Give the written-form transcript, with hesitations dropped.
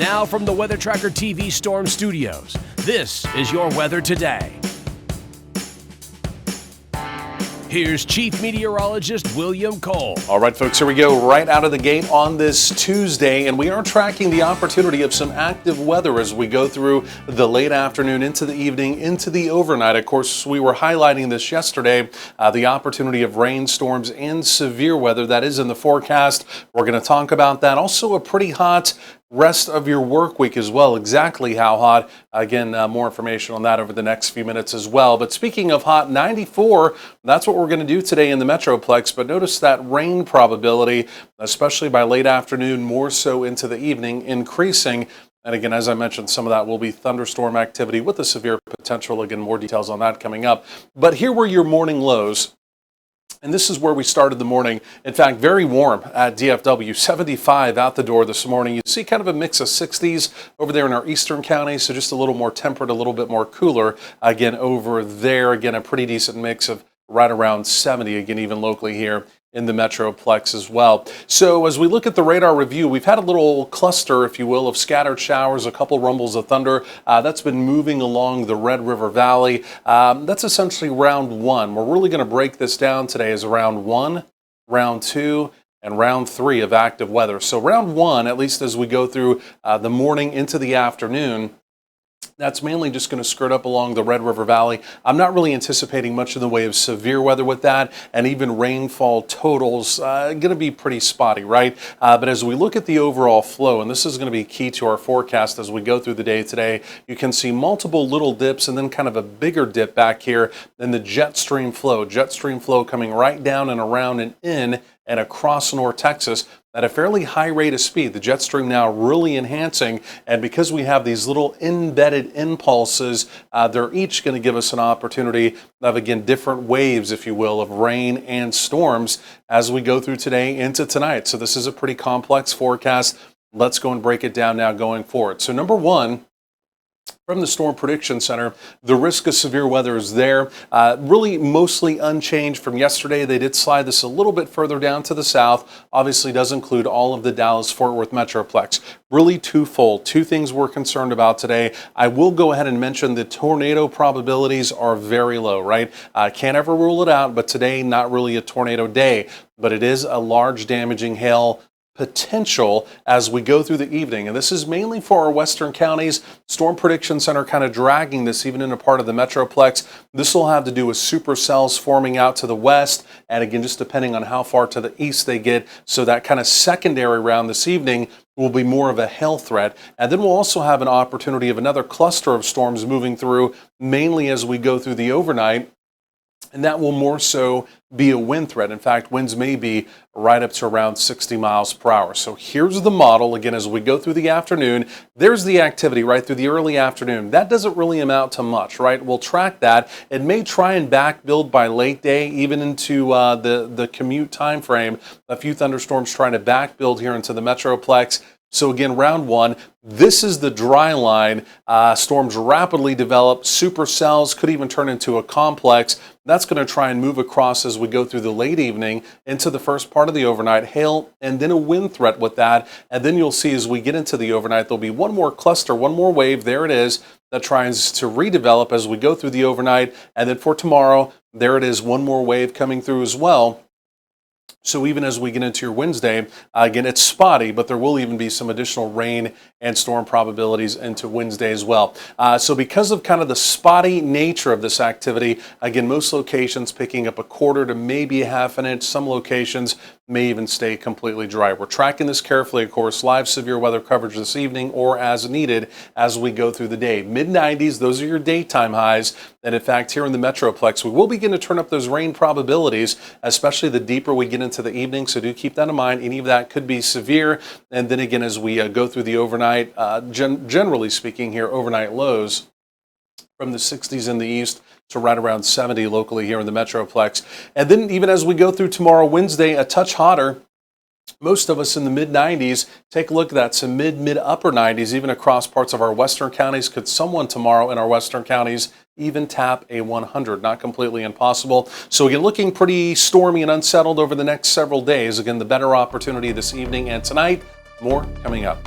Now from the Weather Tracker TV Storm Studios, this is your weather today. Here's Chief Meteorologist William Cole. All right, folks, here we go right out of the gate on this Tuesday, and we are tracking the opportunity of some active weather as we go through the late afternoon into the evening, into the overnight. Of course, we were highlighting this yesterday, the opportunity of rainstorms and severe weather that is in the forecast. We're going to talk about that. Also, a pretty hot rest of your work week as well. Exactly how hot. Again, more information on that over the next few minutes as well. But speaking of hot, 94, that's what we're going to do today in the Metroplex. But notice that rain probability, especially by late afternoon, more so into the evening, increasing. And again, as I mentioned, some of that will be thunderstorm activity with a severe potential. Again, more details on that coming up. But here were your morning lows. And this is where we started the morning. In fact, very warm at DFW, 75 out the door this morning. You see kind of a mix of 60s over there in our eastern counties, so just a little more temperate, a little bit more cooler. Again, over there, again, a pretty decent mix of right around 70, again, even locally here in the Metroplex as well. So as we look at the radar review, we've had a little cluster, if you will, of scattered showers, a couple rumbles of thunder. That's been moving along the Red River Valley. That's essentially round one. We're really going to break this down today as round one, round two, and round three of active weather. So round one, at least as we go through the morning into the afternoon, that's mainly just going to skirt up along the Red River Valley. I'm not really anticipating much in the way of severe weather with that, and even rainfall totals going to be pretty spotty, right? But as we look at the overall flow, and this is going to be key to our forecast as we go through the day today, you can see multiple little dips and then kind of a bigger dip back here in the jet stream flow. Jet stream flow coming right down and around and in and across North Texas at a fairly high rate of speed. The jet stream now really enhancing, and because we have these little embedded impulses, they're each going to give us an opportunity of, again, different waves, if you will, of rain and storms as we go through today into tonight. So this is a pretty complex forecast. Let's go and break it down now going forward. So number one, from the Storm Prediction Center, the risk of severe weather is there. Really mostly unchanged from yesterday. They did slide this a little bit further down to the south. Obviously does include all of the Dallas-Fort Worth Metroplex. Really twofold. Two things we're concerned about today. I will go ahead and mention the tornado probabilities are very low, right? Can't ever rule it out, but today not really a tornado day. But it is a large damaging hail potential as we go through the evening. And this is mainly for our western counties. Storm Prediction Center kind of dragging this even in a part of the Metroplex. This will have to do with supercells forming out to the west. And again, just depending on how far to the east they get. So that kind of secondary round this evening will be more of a hail threat. And then we'll also have an opportunity of another cluster of storms moving through, mainly as we go through the overnight. And that will more so be a wind threat. In fact, winds may be right up to around 60 miles per hour. So here's the model. Again, as we go through the afternoon, there's the activity right through the early afternoon. That doesn't really amount to much, right? We'll track that. It may try and back build by late day, even into the commute time frame. A few thunderstorms trying to back build here into the Metroplex. So again, round one, this is the dry line. Storms rapidly develop. Supercells could even turn into a complex. That's going to try and move across as we go through the late evening into the first part of the overnight. Hail and then a wind threat with that. And then you'll see as we get into the overnight, there'll be one more cluster, one more wave. There it is that tries to redevelop as we go through the overnight. And then for tomorrow, there it is, one more wave coming through as well. So even as we get into your Wednesday, again, it's spotty, but there will even be some additional rain and storm probabilities into Wednesday as well. So because of kind of the spotty nature of this activity, again, most locations picking up a quarter to maybe a half an inch. Some locations may even stay completely dry. We're tracking this carefully, of course, live severe weather coverage this evening or as needed as we go through the day. Mid-90s, those are your daytime highs. And in fact, here in the Metroplex, we will begin to turn up those rain probabilities, especially the deeper we get into the evening. So do keep that in mind. Any of that could be severe. And then again, as we go through the overnight, generally speaking here, overnight lows from the 60s in the east to right around 70 locally here in the Metroplex. And then even as we go through tomorrow, Wednesday, a touch hotter. Most of us in the mid-90s. Take a look at that. Some mid-upper 90s, even across parts of our western counties. Could someone tomorrow in our western counties even tap a 100? Not completely impossible. So again, looking pretty stormy and unsettled over the next several days. Again, the better opportunity this evening and tonight. More coming up.